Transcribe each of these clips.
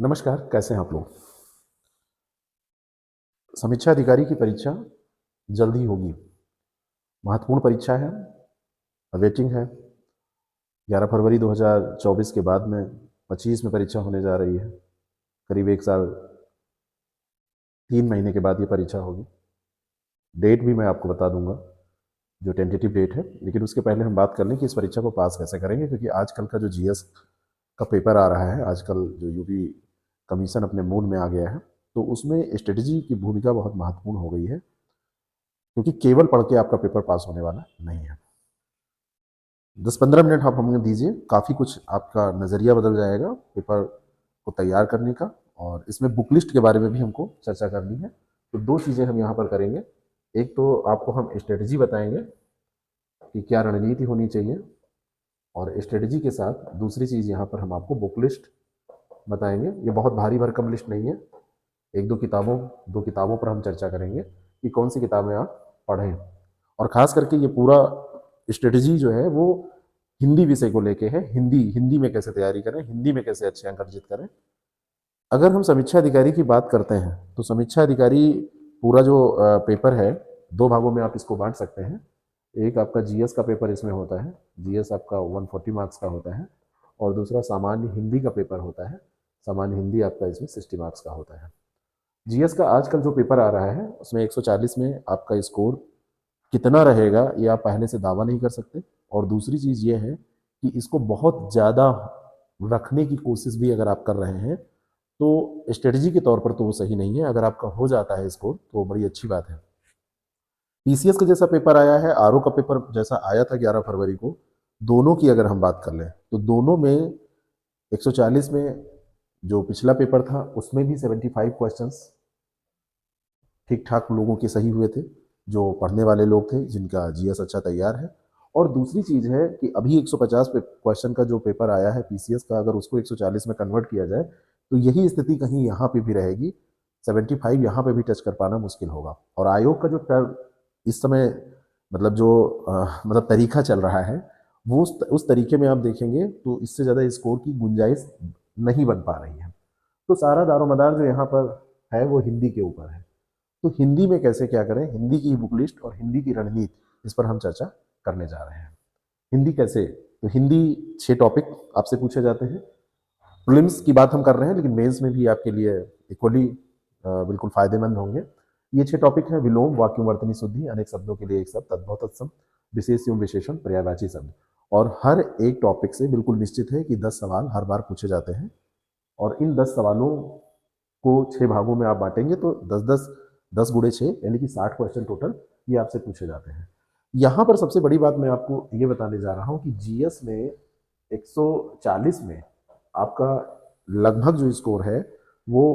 नमस्कार, कैसे हैं आप लोग? समीक्षा अधिकारी की परीक्षा जल्द ही होगी। महत्वपूर्ण परीक्षा है, वेटिंग है। 11 फरवरी 2024 के बाद में 25 में परीक्षा होने जा रही है। करीब 1 साल 3 महीने के बाद ये परीक्षा होगी। डेट भी मैं आपको बता दूंगा, जो टेंटेटिव डेट है। लेकिन उसके पहले हम बात कर लें कि इस परीक्षा को पास कैसे करेंगे, क्योंकि आजकल का जो जीएस का पेपर आ रहा है, आजकल जो यूपी कमीशन अपने मूड में आ गया है, तो उसमें स्ट्रेटजी की भूमिका बहुत महत्वपूर्ण हो गई है, क्योंकि केवल पढ़ के आपका पेपर पास होने वाला नहीं है। 10-15 मिनट आप हमें दीजिए, काफ़ी कुछ आपका नज़रिया बदल जाएगा पेपर को तैयार करने का। और इसमें बुक लिस्ट के बारे में भी हमको चर्चा करनी है। तो 2 चीज़ें हम यहाँ पर करेंगे। एक तो आपको हम स्ट्रेटजी बताएंगे कि क्या रणनीति होनी चाहिए, और स्ट्रेटजी के साथ दूसरी चीज़ यहाँ पर हम आपको बुक लिस्ट बताएंगे। ये बहुत भारी भरकम लिस्ट नहीं है, 2 किताबों पर हम चर्चा करेंगे कि कौन सी किताबें आप पढ़ें। और ख़ास करके ये पूरा स्ट्रेटजी जो है वो हिंदी विषय को लेके है। हिंदी में कैसे तैयारी करें, हिंदी में कैसे अच्छे अंक अर्जित करें। अगर हम समीक्षा अधिकारी की बात करते हैं, तो समीक्षा अधिकारी पूरा जो पेपर है, 2 भागों में आप इसको बांट सकते हैं। एक आपका जीएस का पेपर इसमें होता है, जीएस आपका 140 मार्क्स का होता है। और दूसरा सामान्य हिंदी का पेपर होता है, सामान्य हिंदी आपका इसमें 60 मार्क्स का होता है। जीएस का आजकल जो पेपर आ रहा है, उसमें 140 में आपका स्कोर कितना रहेगा ये आप पहले से दावा नहीं कर सकते। और दूसरी चीज़ ये है कि इसको बहुत ज़्यादा रखने की कोशिश भी अगर आप कर रहे हैं, तो स्ट्रेटजी के तौर पर तो वो सही नहीं है। अगर आपका हो जाता है स्कोर तो बड़ी अच्छी बात है। पीसीएस का जैसा पेपर आया है, आरओ का पेपर जैसा आया था 11 फरवरी को, दोनों की अगर हम बात कर लें तो दोनों में 140 में जो पिछला पेपर था उसमें भी 75 क्वेश्चंस ठीक ठाक लोगों के सही हुए थे, जो पढ़ने वाले लोग थे, जिनका जीएस अच्छा तैयार है। और दूसरी चीज़ है कि अभी 150 पे क्वेश्चन का जो पेपर आया है पीसीएस का, अगर उसको 140 में कन्वर्ट किया जाए तो यही स्थिति कहीं यहाँ पे भी रहेगी। 75 यहाँ पे भी टच कर पाना मुश्किल होगा। और आयोग का जो इस समय मतलब जो मतलब तरीका चल रहा है, वो उस तरीके में आप देखेंगे तो इससे ज़्यादा स्कोर की गुंजाइश नहीं बन पा रही है। तो सारा दारोमदार जो यहाँ पर है वो हिंदी के ऊपर है। तो हिंदी में कैसे क्या करें, हिंदी की बुक लिस्ट और हिंदी की रणनीति, इस पर हम चर्चा करने जा रहे हैं। हिंदी कैसे, तो हिंदी 6 टॉपिक आपसे पूछे जाते हैं। प्रीलिम्स की बात हम कर रहे हैं, लेकिन मेंस में भी आपके लिए इक्वली बिल्कुल फायदेमंद होंगे। ये 6 टॉपिक हैं: विलोम, वाक्यवर्तनी शुद्धि, अनेक शब्दों के लिए एक शब्द, तद्भव तत्सम, विशेष एवं विशेषण, पर्यायवाची शब्द। और हर एक टॉपिक से बिल्कुल निश्चित है कि 10 सवाल हर बार पूछे जाते हैं। और इन 10 सवालों को 6 भागों में आप बांटेंगे तो 10 गुणे 6 यानी कि 60 क्वेश्चन टोटल ये आपसे पूछे जाते हैं। यहाँ पर सबसे बड़ी बात मैं आपको ये बताने जा रहा हूँ कि जीएस में 140 में आपका लगभग जो स्कोर है वो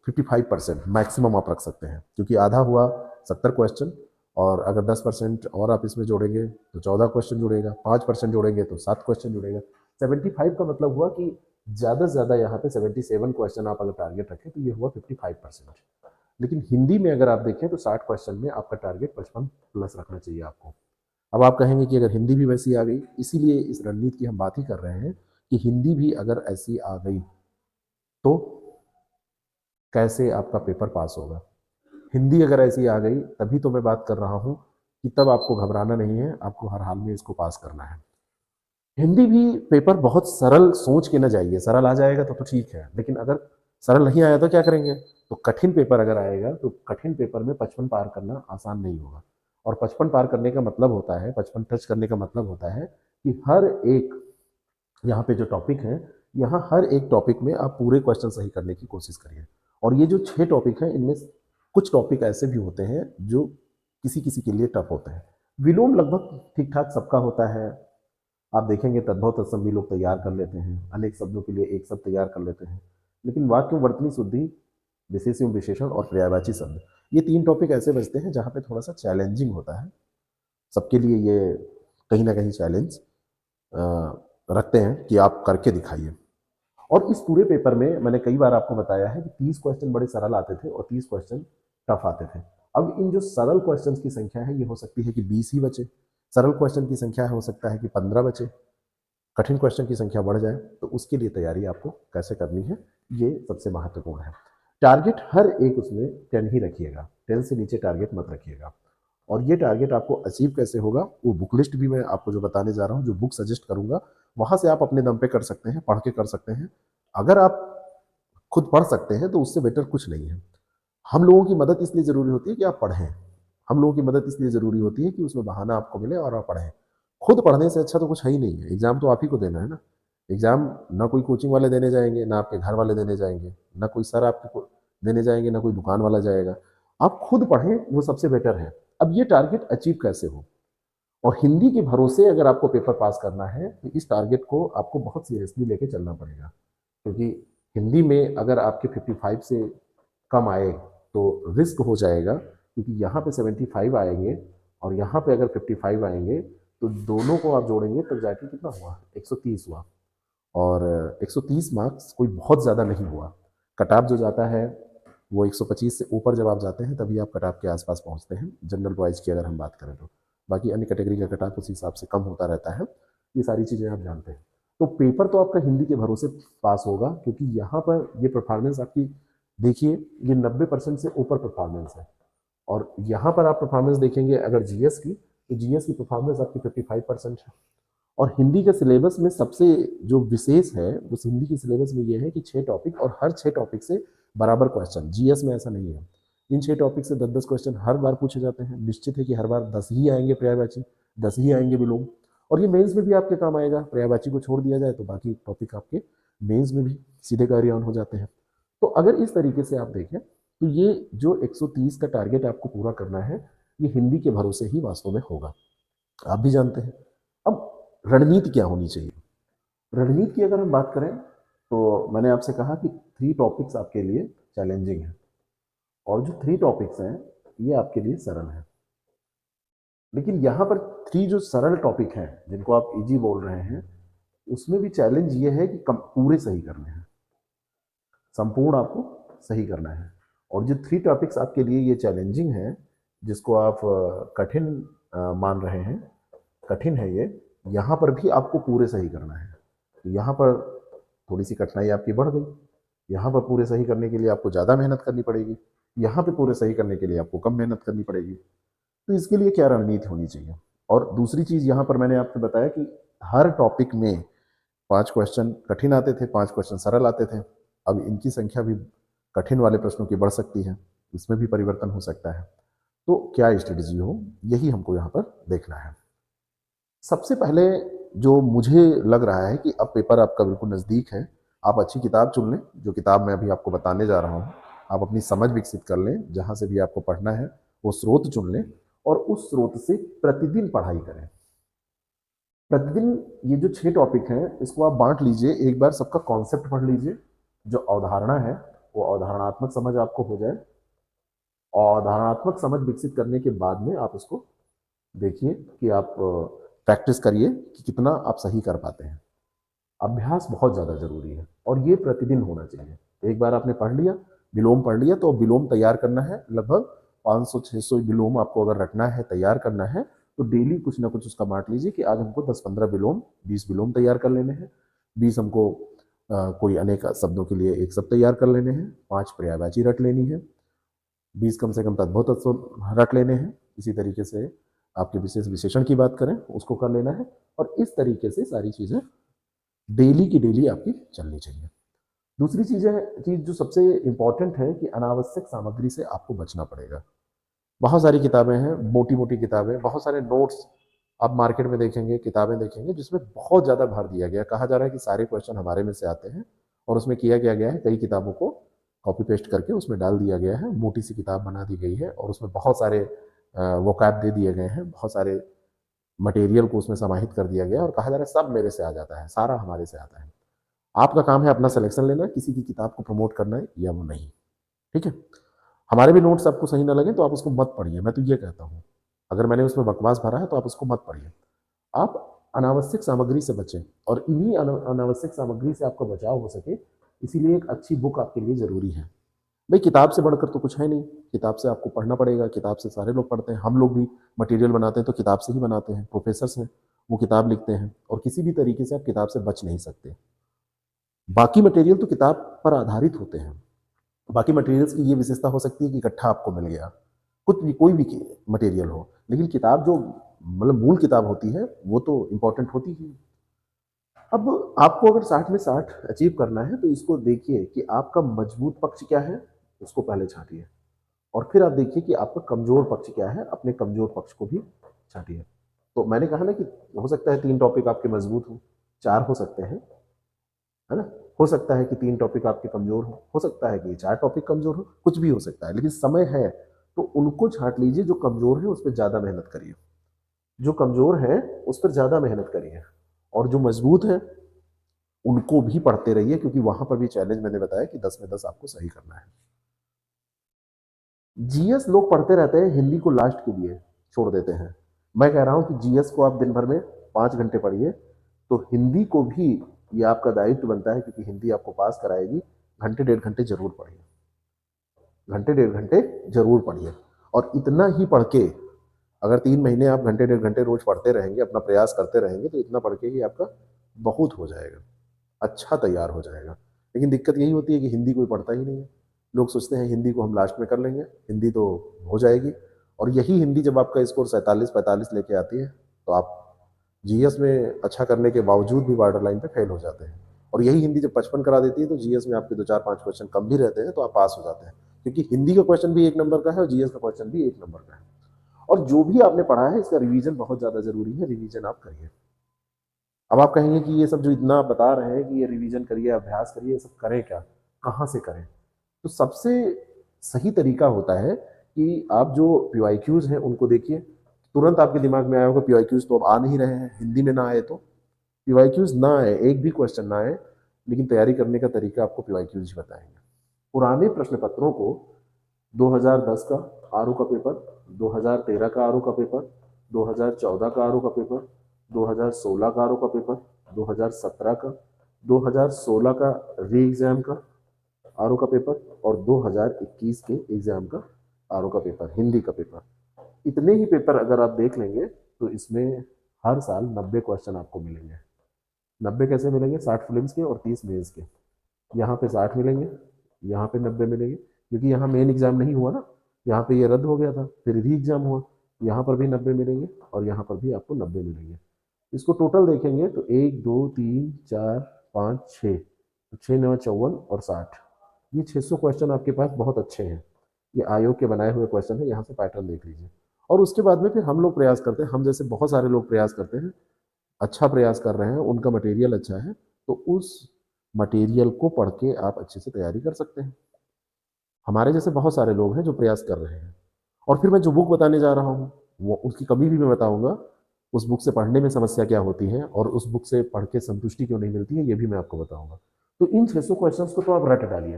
55% मैक्सिमम आप रख सकते हैं, क्योंकि आधा हुआ 70 क्वेश्चन। और अगर 10% और आप इसमें जोड़ेंगे तो 14 क्वेश्चन जुड़ेगा, 5% जोड़ेंगे तो 7 क्वेश्चन जुड़ेगा। 75 का मतलब हुआ कि ज़्यादा से ज़्यादा यहाँ पे 77 क्वेश्चन आप अगर टारगेट रखें तो ये हुआ 55%। लेकिन हिंदी में अगर आप देखें तो 60 क्वेश्चन में आपका टारगेट 55 प्लस रखना चाहिए आपको। अब आप कहेंगे कि अगर हिंदी भी वैसी आ गई, इसीलिए इस रणनीति की हम बात ही कर रहे हैं कि हिंदी भी अगर ऐसी आ गई तो कैसे आपका पेपर पास होगा। हिंदी अगर ऐसी आ गई तभी तो मैं बात कर रहा हूँ कि तब आपको घबराना नहीं है, आपको हर हाल में इसको पास करना है। हिंदी भी पेपर बहुत सरल सोच के न जाइए, सरल आ जाएगा तो ठीक है, लेकिन अगर सरल नहीं आया तो क्या करेंगे। तो कठिन पेपर अगर आएगा तो कठिन पेपर में 55 पार करना आसान नहीं होगा। और 55 पार करने का मतलब होता है, 55 टच करने का मतलब होता है कि हर एक यहाँ पे जो टॉपिक है, यहाँ हर एक टॉपिक में आप पूरे क्वेश्चन सही करने की कोशिश करिए। और ये जो 6 टॉपिक हैं, इनमें कुछ टॉपिक ऐसे भी होते हैं जो किसी किसी के लिए टफ होते हैं। विलोम लगभग ठीक ठाक सबका होता है। आप देखेंगे तद्भव तत्सम भी लोग तैयार कर लेते हैं, अनेक शब्दों के लिए एक शब्द तैयार कर लेते हैं। लेकिन वाक्य वर्तनी शुद्धि, विशेष एवं विशेषण और पर्यायवाची शब्द, ये 3 टॉपिक ऐसे बचते हैं जहाँ पे थोड़ा सा चैलेंजिंग होता है। सबके लिए ये कहीं ना कहीं चैलेंज रखते हैं कि आप करके दिखाइए। और इस पूरे पेपर में मैंने कई बार आपको बताया है कि 30 क्वेश्चन बड़े सरल आते थे और 30 क्वेश्चन टफ आते थे। अब इन जो सरल क्वेश्चन की संख्या है, ये हो सकती है कि 20 ही बचे। सरल क्वेश्चन की संख्या हो सकता है कि 15 बचे। कठिन क्वेश्चन की संख्या बढ़ जाए, तो उसके लिए तैयारी आपको कैसे करनी है ये सबसे महत्वपूर्ण है। टारगेट हर एक उसमें 10 ही रखिएगा, 10 से नीचे टारगेट मत रखिएगा। और ये टारगेट आपको अचीव कैसे होगा, वो बुक लिस्ट भी मैं आपको जो बताने जा रहा हूँ, जो बुक सजेस्ट करूंगा, वहां से आप अपने दम पे कर सकते हैं, पढ़ के कर सकते हैं। अगर आप खुद पढ़ सकते हैं तो उससे बेटर कुछ नहीं है। हम लोगों की मदद इसलिए ज़रूरी होती है कि आप पढ़ें, हम लोगों की मदद इसलिए ज़रूरी होती है कि उसमें बहाना आपको मिले और आप पढ़ें। खुद पढ़ने से अच्छा तो कुछ है ही नहीं है। एग्ज़ाम तो आप ही को देना है ना। एग्ज़ाम ना कोई कोचिंग वाले देने जाएंगे, ना आपके घर वाले देने जाएंगे, ना कोई सर आपको देने जाएंगे, ना कोई दुकान वाला जाएगा। आप खुद पढ़ें, वो सबसे बेटर है। अब ये टारगेट अचीव कैसे हो, और हिंदी के भरोसे अगर आपको पेपर पास करना है तो इस टारगेट को आपको बहुत सीरियसली लेके चलना पड़ेगा। क्योंकि हिंदी में अगर आपके 55 से कम आए तो रिस्क हो जाएगा, क्योंकि यहाँ पे 75 आएंगे और यहाँ पे अगर 55 आएंगे तो दोनों को आप जोड़ेंगे तब जाके कितना हुआ, 130 हुआ। और 130 मार्क्स कोई बहुत ज़्यादा नहीं हुआ। कट ऑफ जो जाता है वो 125 से ऊपर जब आप जाते हैं तभी आप कट ऑफ के आसपास पहुँचते हैं, जनरल बॉयज़ की अगर हम बात करें तो। बाकी अन्य कैटेगरी का कट ऑफ उसी हिसाब से कम होता रहता है। ये सारी चीज़ें आप जानते हैं। तो पेपर तो आपका हिंदी के भरोसे पास होगा, क्योंकि यहाँ पर ये परफॉर्मेंस आपकी देखिए, ये 90% से ऊपर परफॉर्मेंस है। और यहाँ पर आप परफॉर्मेंस देखेंगे अगर जीएस की, तो जीएस की परफॉर्मेंस आपकी 55% है। और हिंदी के सिलेबस में सबसे जो विशेष है उस हिंदी के सिलेबस में ये है कि 6 टॉपिक और हर 6 टॉपिक से बराबर क्वेश्चन। जीएस में ऐसा नहीं है। इन 6 टॉपिक से 10-10 क्वेश्चन हर बार पूछे जाते हैं। निश्चित है कि हर बार 10 ही आएंगे पर्यायवाची, 10 ही आएंगे विलोम। और ये मेंस में भी आपके काम आएगा। पर्यायवाची को छोड़ दिया जाए तो बाकी टॉपिक आपके मेंस में भी सीधे कैरी ऑन हो जाते हैं। तो अगर इस तरीके से आप देखें तो ये जो 130 का टारगेट आपको पूरा करना है, ये हिंदी के भरोसे ही वास्तव में होगा। आप भी जानते हैं। अब रणनीति क्या होनी चाहिए? रणनीति की अगर हम बात करें तो मैंने आपसे कहा कि 3 टॉपिक्स आपके लिए चैलेंजिंग हैं, और जो 3 टॉपिक्स हैं ये आपके लिए सरल हैं। लेकिन यहाँ पर 3 जो सरल टॉपिक हैं जिनको आप इजी बोल रहे हैं, उसमें भी चैलेंज ये है कि पूरे सही करने हैं, संपूर्ण आपको सही करना है। और जो 3 टॉपिक्स आपके लिए ये चैलेंजिंग हैं, जिसको आप कठिन मान रहे हैं, कठिन है ये, यहाँ पर भी आपको पूरे सही करना है। तो यहाँ पर थोड़ी सी कठिनाई आपकी बढ़ गई। यहाँ पर पूरे सही करने के लिए आपको ज़्यादा मेहनत करनी पड़ेगी, यहाँ पे पूरे सही करने के लिए आपको कम मेहनत करनी पड़ेगी। तो इसके लिए क्या रणनीति होनी चाहिए? और दूसरी चीज़ यहाँ पर मैंने आपको बताया कि हर टॉपिक में 5 क्वेश्चन कठिन आते थे, 5 क्वेश्चन सरल आते थे। अब इनकी संख्या भी कठिन वाले प्रश्नों की बढ़ सकती है, इसमें भी परिवर्तन हो सकता है। तो क्या स्ट्रेटजी हो, यही हमको यहाँ पर देखना है। सबसे पहले जो मुझे लग रहा है कि अब पेपर आपका बिल्कुल नज़दीक है, आप अच्छी किताब चुन लें। जो किताब मैं अभी आपको बताने जा रहा हूँ, आप अपनी समझ विकसित कर लें। जहाँ से भी आपको पढ़ना है वो स्रोत चुन लें और उस स्रोत से प्रतिदिन पढ़ाई करें। प्रतिदिन ये जो 6 टॉपिक हैं इसको आप बांट लीजिए। एक बार सबका कॉन्सेप्ट पढ़ लीजिए, जो अवधारणा है वो अवधारणात्मक समझ आपको हो जाए। और अवधारणात्मक समझ विकसित करने के बाद में आप उसको देखिए कि आप प्रैक्टिस करिए कि कितना आप सही कर पाते हैं। अभ्यास बहुत ज़्यादा ज़रूरी है और ये प्रतिदिन होना चाहिए। एक बार आपने पढ़ लिया, विलोम पढ़ लिया, तो विलोम तैयार करना है। लगभग 500-600 विलोम आपको अगर रटना है, तैयार करना है, तो डेली कुछ ना कुछ उसका बांट लीजिए कि आज हमको 10-15 विलोम, 20 विलोम तैयार कर लेने हैं। 20 हमको कोई अनेक शब्दों के लिए एक शब्द तैयार कर लेने हैं। 5 पर्यायवाची रट लेनी है। 20 कम से कम तद्भव तत्सम रट लेने हैं। इसी तरीके से आपके विशेष विशेषण की बात करें उसको कर लेना है। और इस तरीके से सारी चीज़ें डेली की डेली आपकी चलनी चाहिए। दूसरी चीज़ जो सबसे इम्पॉर्टेंट है कि अनावश्यक सामग्री से आपको बचना पड़ेगा। बहुत सारी किताबें हैं, मोटी मोटी किताबें, बहुत सारे नोट्स आप मार्केट में देखेंगे, किताबें देखेंगे जिसमें बहुत ज़्यादा भर दिया गया। कहा जा रहा है कि सारे क्वेश्चन हमारे में से आते हैं, और उसमें किया क्या गया है, कई किताबों को कॉपी पेस्ट करके उसमें डाल दिया गया है। मोटी सी किताब बना दी गई है और उसमें बहुत सारे वोकैब दे दिए गए हैं, बहुत सारे मटेरियल को उसमें समाहित कर दिया गया और कहा जा रहा है सब मेरे से आ जाता है, सारा हमारे से आता है। आपका काम है अपना सिलेक्शन लेना, किसी की किताब को प्रमोट करना है या वो नहीं। ठीक है। हमारे भी नोट्स आपको सही ना लगे तो आप उसको मत पढ़िए। मैं तो ये कहता हूँ, अगर मैंने उसमें बकवास भरा है तो आप उसको मत पढ़िए। आप अनावश्यक सामग्री से बचें, और इन्हीं अनावश्यक सामग्री से आपका बचाव हो सके, इसीलिए एक अच्छी बुक आपके लिए ज़रूरी है। भाई किताब से बढ़कर तो कुछ है नहीं। किताब से आपको पढ़ना पड़ेगा, किताब से सारे लोग पढ़ते हैं। हम लोग भी मटेरियल बनाते हैं तो किताब से ही बनाते हैं। प्रोफेसर्स हैं वो किताब लिखते हैं, और किसी भी तरीके से आप किताब से बच नहीं सकते। बाकी मटेरियल तो किताब पर आधारित होते हैं। बाकी मटेरियल्स की ये विशेषता हो सकती है कि इकट्ठा आपको मिल गया, कुछ भी कोई भी मटेरियल हो, लेकिन किताब जो मतलब मूल किताब होती है वो तो इम्पोर्टेंट होती ही है। अब आपको अगर 60 में 60 अचीव करना है तो इसको देखिए कि आपका मजबूत पक्ष क्या है, उसको पहले छांटिए, और फिर आप देखिए कि आपका कमजोर पक्ष क्या है, अपने कमजोर पक्ष को भी छांटिए। तो मैंने कहा ना कि हो सकता है 3 टॉपिक आपके मजबूत हो, 4 हो सकते हैं, है ना? हो सकता है कि 3 टॉपिक आपके कमजोर हो सकता है कि 4 टॉपिक कमजोर हो, कुछ भी हो सकता है, लेकिन समय है तो उनको छांट लीजिए। जो कमजोर है उस पर ज्यादा मेहनत करिए, जो कमजोर है उस पर ज्यादा मेहनत करिए, और जो मजबूत है उनको भी पढ़ते रहिए, क्योंकि वहां पर भी चैलेंज मैंने बताया कि 10 में 10 आपको सही करना है। जीएस लोग पढ़ते रहते हैं, हिंदी को लास्ट के लिए छोड़ देते हैं। मैं कह रहा हूं कि जीएस को आप दिन भर में 5 घंटे पढ़िए, तो हिंदी को भी ये आपका दायित्व बनता है, क्योंकि हिंदी आपको पास कराएगी। घंटे 1.5 घंटे जरूर पढ़िए, घंटे 1.5 घंटे जरूर पढ़िए। और इतना ही पढ़ के अगर 3 महीने आप घंटे 1.5 घंटे रोज पढ़ते रहेंगे, अपना प्रयास करते रहेंगे, तो इतना पढ़ के ही आपका बहुत हो जाएगा, अच्छा तैयार हो जाएगा। लेकिन दिक्कत यही होती है कि हिंदी कोई पढ़ता ही नहीं है। लोग सोचते हैं हिंदी को हम लास्ट में कर लेंगे, हिंदी तो हो जाएगी। और यही हिंदी जब आपका स्कोर 47-45 लेके आती है, तो आप जीएस में अच्छा करने के बावजूद भी बॉर्डर लाइन पे फेल हो जाते हैं। और यही हिंदी जब 55 करा देती है, तो जीएस में आपके 2 4 5 क्वेश्चन कम भी रहते हैं, तो आप पास हो जाते हैं, क्योंकि हिंदी का क्वेश्चन भी 1 नंबर का है और जीएस का क्वेश्चन भी 1 नंबर का है। और जो भी आपने पढ़ा है इसका रिवीजन बहुत ज़्यादा जरूरी है, रिवीजन आप करिए। अब आप कहेंगे कि ये सब जो इतना आप बता रहे हैं कि ये रिवीजन करिए, अभ्यास करिए, ये सब करें क्या, कहाँ से करें? तो सबसे सही तरीका होता है कि आप जो पीवाईक्यूज हैं उनको देखिए। तुरंत आपके दिमाग में आया होगा पीवाईक्यूज तो अब आ नहीं रहे हैं, हिंदी में ना आए तो पीवाईक्यूज ना आए, एक भी क्वेश्चन ना आए, लेकिन तैयारी करने का तरीका आपको पीवाईक्यूज ही बताएंगे। पुराने प्रश्न पत्रों को 2010 का आरओ का पेपर, 2013 का आरओ का पेपर, 2014 का आरओ का पेपर, 2016 का आरओ का पेपर, 2017 का, 2016 का री एग्जाम का आरओ का पेपर, और 2021 के एग्जाम का आरओ का पेपर, हिंदी का पेपर। इतने ही पेपर अगर आप देख लेंगे तो इसमें हर साल 90 क्वेश्चन आपको मिलेंगे। 90 कैसे मिलेंगे? 60 फिल्म्स के और 30 मेंस के। यहाँ पे 60 मिलेंगे, यहाँ पे 90 मिलेंगे, क्योंकि यहाँ मेन एग्जाम नहीं हुआ ना, यहाँ पे ये रद्द हो गया था, फिर री एग्जाम हुआ, यहाँ पर भी 90 मिलेंगे और यहाँ पर भी आपको 90 मिलेंगे। इसको टोटल देखेंगे तो 1 2 3 4 5 6, तो 6 9 54 और 60, ये 600 क्वेश्चन आपके पास बहुत अच्छे हैं। ये आयोग के बनाए हुए क्वेश्चन है, यहाँ से पैटर्न देख लीजिए। और उसके बाद में फिर हम लोग प्रयास करते हैं, हम जैसे बहुत सारे लोग प्रयास करते हैं, अच्छा प्रयास कर रहे हैं, उनका मटेरियल अच्छा है, तो उस मटेरियल को पढ़ के आप अच्छे से तैयारी कर सकते हैं। हमारे जैसे बहुत सारे लोग हैं जो प्रयास कर रहे हैं। और फिर मैं जो बुक बताने जा रहा हूँ वो उसकी कमी भी मैं बताऊंगा, उस बुक से पढ़ने में समस्या क्या होती है और उस बुक से पढ़ के संतुष्टि क्यों नहीं मिलती है, ये भी मैं आपको बताऊंगा। तो इन 600 क्वेश्चंस को तो आप रट डालिए,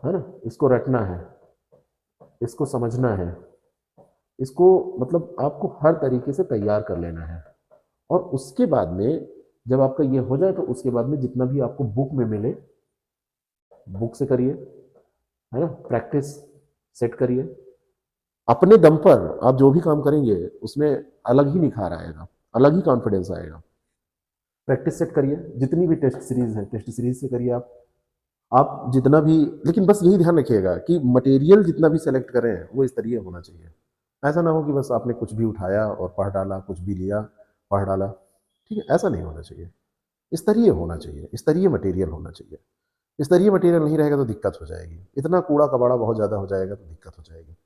है ना? इसको रटना है, इसको समझना है, इसको मतलब आपको हर तरीके से तैयार कर लेना है। और उसके बाद में जब आपका ये हो जाए तो उसके बाद में जितना भी आपको बुक में मिले, बुक से करिए, है ना? प्रैक्टिस सेट करिए। अपने दम पर आप जो भी काम करेंगे उसमें अलग ही निखार आएगा, अलग ही कॉन्फिडेंस आएगा। प्रैक्टिस सेट करिए, जितनी भी टेस्ट सीरीज है टेस्ट सीरीज से करिए आप जितना भी। लेकिन बस यही ध्यान रखिएगा कि मटेरियल जितना भी सेलेक्ट करें वो स्तरीय होना चाहिए। ऐसा ना हो कि बस आपने कुछ भी उठाया और पढ़ डाला, कुछ भी लिया पढ़ डाला, ठीक है? ऐसा नहीं होना चाहिए, स्तरीय होना चाहिए, स्तरीय मटेरियल होना चाहिए। स्तरीय मटेरियल नहीं रहेगा तो दिक्कत हो जाएगी, इतना कूड़ा कबाड़ा बहुत ज़्यादा हो जाएगा तो दिक्कत हो जाएगी।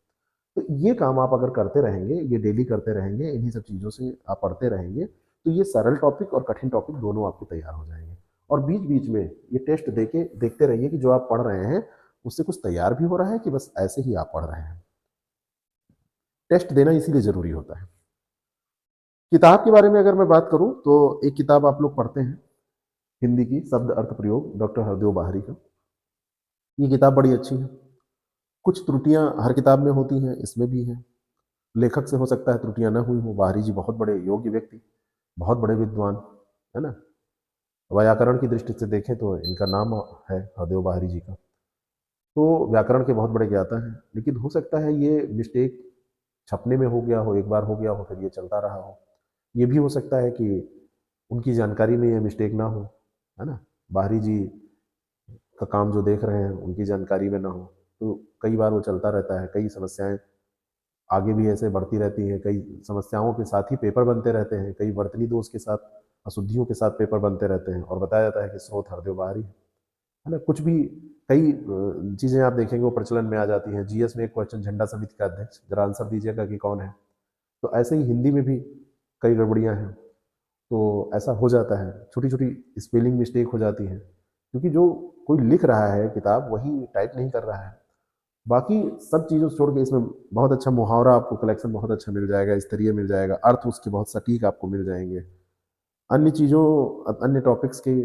तो ये काम आप अगर करते रहेंगे, ये डेली करते रहेंगे, इन्हीं सब चीज़ों से आप पढ़ते रहेंगे, तो ये सरल टॉपिक और कठिन टॉपिक दोनों आपके तैयार हो जाएंगे। और बीच बीच में ये टेस्ट देके देखते रहिए कि जो आप पढ़ रहे हैं उससे कुछ तैयार भी हो रहा है कि बस ऐसे ही आप पढ़ रहे हैं। टेस्ट देना इसीलिए ज़रूरी होता है। किताब के बारे में अगर मैं बात करूं तो एक किताब आप लोग पढ़ते हैं हिंदी की, शब्द अर्थ प्रयोग, डॉक्टर हरदेव बाहरी का। ये किताब बड़ी अच्छी है। कुछ त्रुटियां हर किताब में होती हैं, इसमें भी हैं। लेखक से हो सकता है त्रुटियां ना हुई हो, बाहरी जी बहुत बड़े योग्य व्यक्ति, बहुत बड़े विद्वान, है ना? व्याकरण की दृष्टि से देखें तो इनका नाम है हरदेव बाहरी जी का, तो व्याकरण के बहुत बड़े ज्ञाता हैं। लेकिन हो सकता है ये मिस्टेक छपने में हो गया हो, एक बार हो गया हो, फिर ये चलता रहा हो। ये भी हो सकता है कि उनकी जानकारी में ये मिस्टेक ना हो, है ना, बाहरी जी का काम जो देख रहे हैं उनकी जानकारी में ना हो, तो कई बार वो चलता रहता है, कई समस्याएं आगे भी ऐसे बढ़ती रहती हैं, कई समस्याओं के साथ ही पेपर बनते रहते हैं, कई वर्तनी दोष के साथ, अशुद्धियों के साथ पेपर बनते रहते हैं, और बताया जाता है कि स्रोत हरदेव बाहरी है ना, कुछ भी कई चीज़ें आप देखेंगे वो प्रचलन में आ जाती हैं। जीएस में एक क्वेश्चन, झंडा समिति का अध्यक्ष, जरा आंसर दीजिएगा कि कौन है। तो ऐसे ही हिंदी में भी कई गड़बड़ियाँ हैं, तो ऐसा हो जाता है, छोटी छोटी स्पेलिंग मिस्टेक हो जाती है, क्योंकि जो कोई लिख रहा है किताब वही टाइप नहीं कर रहा है। बाकी सब चीज़ों से छोड़ के इसमें बहुत अच्छा मुहावरा आपको कलेक्शन बहुत अच्छा मिल जाएगा, स्तरीय मिल जाएगा, अर्थ उसके बहुत सटीक आपको मिल जाएंगे, अन्य चीज़ों अन्य टॉपिक्स के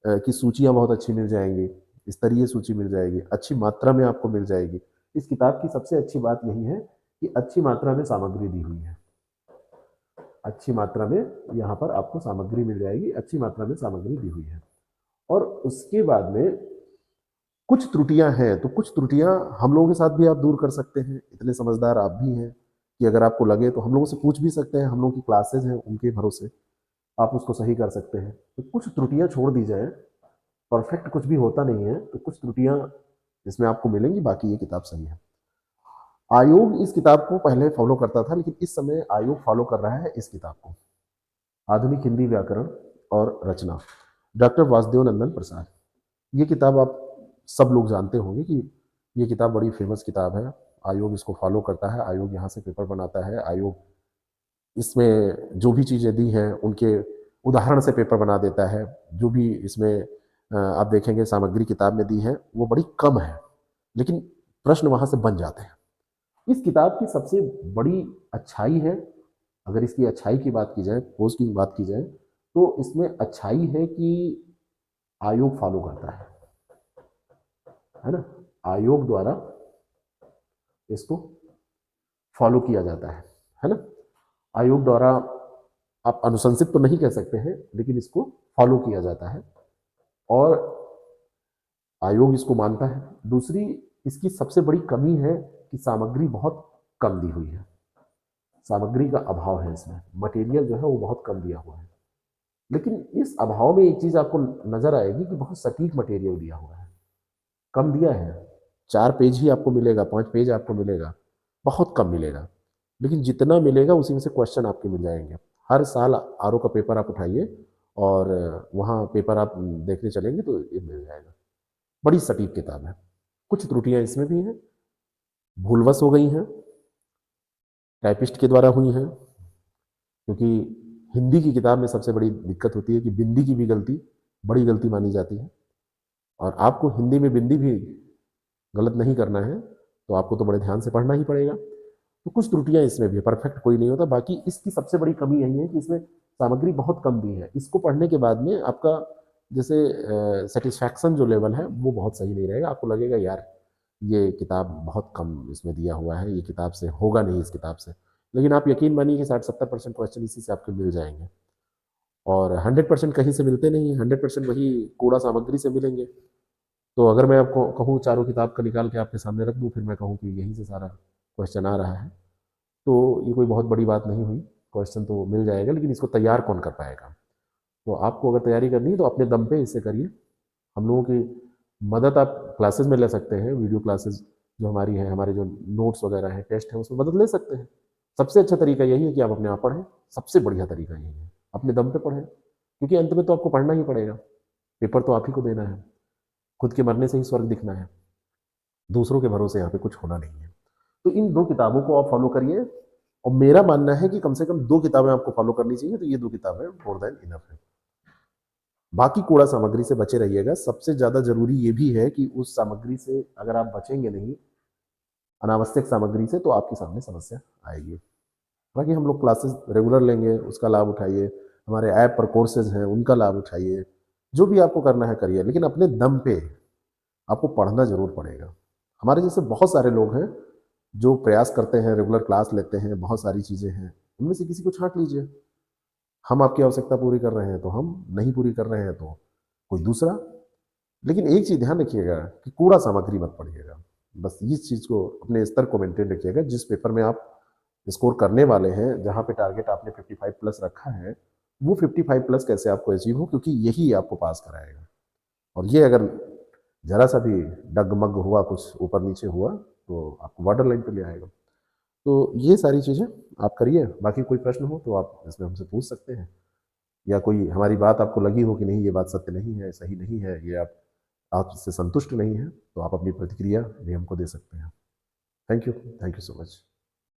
की सूचियाँ बहुत अच्छी मिल जाएंगी, स्तरीय सूची मिल जाएगी, अच्छी मात्रा में आपको मिल जाएगी। इस किताब की सबसे अच्छी बात यही है कि अच्छी मात्रा में सामग्री दी हुई है, अच्छी मात्रा में यहाँ पर आपको सामग्री मिल जाएगी, अच्छी मात्रा में सामग्री दी हुई है। और उसके बाद में कुछ त्रुटियां हैं, तो कुछ त्रुटियां हम लोगों के साथ भी आप दूर कर सकते हैं, इतने समझदार आप भी हैं कि अगर आपको लगे तो हम लोगों से पूछ भी सकते हैं, हम लोगों की क्लासेज हैं उनके भरोसे आप उसको सही कर सकते हैं। तो कुछ त्रुटियां छोड़ दी जाए, परफेक्ट कुछ भी होता नहीं है, तो कुछ त्रुटियां इसमें आपको मिलेंगी, बाकी ये किताब सही है। आयोग इस किताब को पहले फॉलो करता था, लेकिन इस समय आयोग फॉलो कर रहा है इस किताब को, आधुनिक हिंदी व्याकरण और रचना, डॉक्टर वासुदेव नंदन प्रसाद। ये किताब आप सब लोग जानते होंगे कि ये किताब बड़ी फेमस किताब है, आयोग इसको फॉलो करता है, आयोग यहाँ से पेपर बनाता है, आयोग इसमें जो भी चीज़ें दी हैं उनके उदाहरण से पेपर बना देता है। जो भी इसमें आप देखेंगे सामग्री किताब में दी है वो बड़ी कम है, लेकिन प्रश्न वहाँ से बन जाते हैं। इस किताब की सबसे बड़ी अच्छाई है, अगर इसकी अच्छाई की बात की जाए, पोज की बात की जाए, तो इसमें अच्छाई है कि आयोग फॉलो करता है ना, आयोग द्वारा इसको फॉलो किया जाता है ना, आयोग द्वारा आप अनुशंसित तो नहीं कह सकते हैं, लेकिन इसको फॉलो किया जाता है और आयोग इसको मानता है। दूसरी इसकी सबसे बड़ी कमी है कि सामग्री बहुत कम दी हुई है, सामग्री का अभाव है, इसमें मटेरियल जो है वो बहुत कम दिया हुआ है। लेकिन इस अभाव में एक चीज़ आपको नजर आएगी कि बहुत सटीक मटेरियल दिया हुआ है, कम दिया है, 4 पेज ही आपको मिलेगा, 5 पेज आपको मिलेगा, बहुत कम मिलेगा, लेकिन जितना मिलेगा उसी में से क्वेश्चन आपके मिल जाएंगे। हर साल आरओ का पेपर आप उठाइए और वहाँ पेपर आप देखने चलेंगे तो ये मिल जाएगा। बड़ी सटीक किताब है, कुछ त्रुटियां इसमें भी हैं, भूलवश हो गई हैं, टाइपिस्ट के द्वारा हुई हैं, क्योंकि हिंदी की किताब में सबसे बड़ी दिक्कत होती है कि बिंदी की भी गलती बड़ी गलती मानी जाती है, और आपको हिंदी में बिंदी भी गलत नहीं करना है तो आपको तो बड़े ध्यान से पढ़ना ही पड़ेगा। तो कुछ त्रुटियां इसमें भी है, परफेक्ट कोई नहीं होता। बाकी इसकी सबसे बड़ी कमी यही है कि इसमें सामग्री बहुत कम दी है, इसको पढ़ने के बाद में आपका जैसे सेटिस्फैक्शन जो लेवल है वो बहुत सही नहीं रहेगा, आपको लगेगा यार ये किताब बहुत कम इसमें दिया हुआ है, ये किताब से होगा नहीं, इस किताब से। लेकिन आप यकीन मानिए कि 60-70% क्वेश्चन इसी से आपके मिल जाएंगे, और 100% कहीं से मिलते नहीं है, 100% वही कूड़ा सामग्री से मिलेंगे। तो अगर मैं आपको कहूँ चारों किताब का निकाल के आपके सामने रख दूँ, फिर मैं कहूँ कि यहीं से सारा क्वेश्चन आ रहा है, तो ये कोई बहुत बड़ी बात नहीं हुई, क्वेश्चन तो मिल जाएगा, लेकिन इसको तैयार कौन कर पाएगा। तो आपको अगर तैयारी करनी है तो अपने दम पे इसे करिए, हम लोगों की मदद आप क्लासेस में ले सकते हैं, वीडियो क्लासेस जो हमारी हैं, हमारे जो नोट्स वगैरह हैं, टेस्ट हैं, उसमें मदद ले सकते हैं। सबसे अच्छा तरीका यही है कि आप अपने आप पढ़ें, सबसे बढ़िया तरीका यही है, अपने दम पे पढ़ें, क्योंकि अंत में तो आपको पढ़ना ही पड़ेगा, पेपर तो आप ही को देना है, खुद के मरने से ही स्वर्ग दिखना है, दूसरों के भरोसे यहाँ पे कुछ होना नहीं है। तो इन 2 किताबों को आप फॉलो करिए, और मेरा मानना है कि कम से कम 2 किताबें आपको फॉलो करनी चाहिए, तो ये 2 किताबें मोर देन इनफ है। बाकी कूड़ा सामग्री से बचे रहिएगा, सबसे ज़्यादा जरूरी ये भी है कि उस सामग्री से अगर आप बचेंगे नहीं, अनावश्यक सामग्री से, तो आपके सामने समस्या आएगी। बाकी हम लोग क्लासेस रेगुलर लेंगे, उसका लाभ उठाइए, हमारे ऐप पर कोर्सेज हैं उनका लाभ उठाइए, जो भी आपको करना है करिए, लेकिन अपने दम पे आपको पढ़ना जरूर पड़ेगा। हमारे जैसे बहुत सारे लोग हैं जो प्रयास करते हैं, रेगुलर क्लास लेते हैं, बहुत सारी चीज़ें हैं, उनमें से किसी को छांट लीजिए। हम आपकी आवश्यकता पूरी कर रहे हैं तो हम, नहीं पूरी कर रहे हैं तो कोई दूसरा। लेकिन एक चीज़ ध्यान रखिएगा कि कूड़ा सामग्री मत पढ़िएगा, बस इस चीज़ को, अपने स्तर को मेंटेन रखिएगा। जिस पेपर में आप स्कोर करने वाले हैं, जहाँ पे टारगेट आपने 55 प्लस रखा है, वो 55 प्लस कैसे आपको अचीव हो, क्योंकि यही आपको पास कराएगा। और ये अगर ज़रा सा भी डगमग हुआ, कुछ ऊपर नीचे हुआ, तो आपको बॉर्डर लाइन पे ले आएगा। तो ये सारी चीज़ें आप करिए। बाकी कोई प्रश्न हो तो आप इसमें हमसे पूछ सकते हैं, या कोई हमारी बात आपको लगी हो कि नहीं ये बात सत्य नहीं है, सही नहीं है, ये आप इससे संतुष्ट नहीं हैं, तो आप अपनी प्रतिक्रिया भी हमको दे सकते हैं। Thank you so much.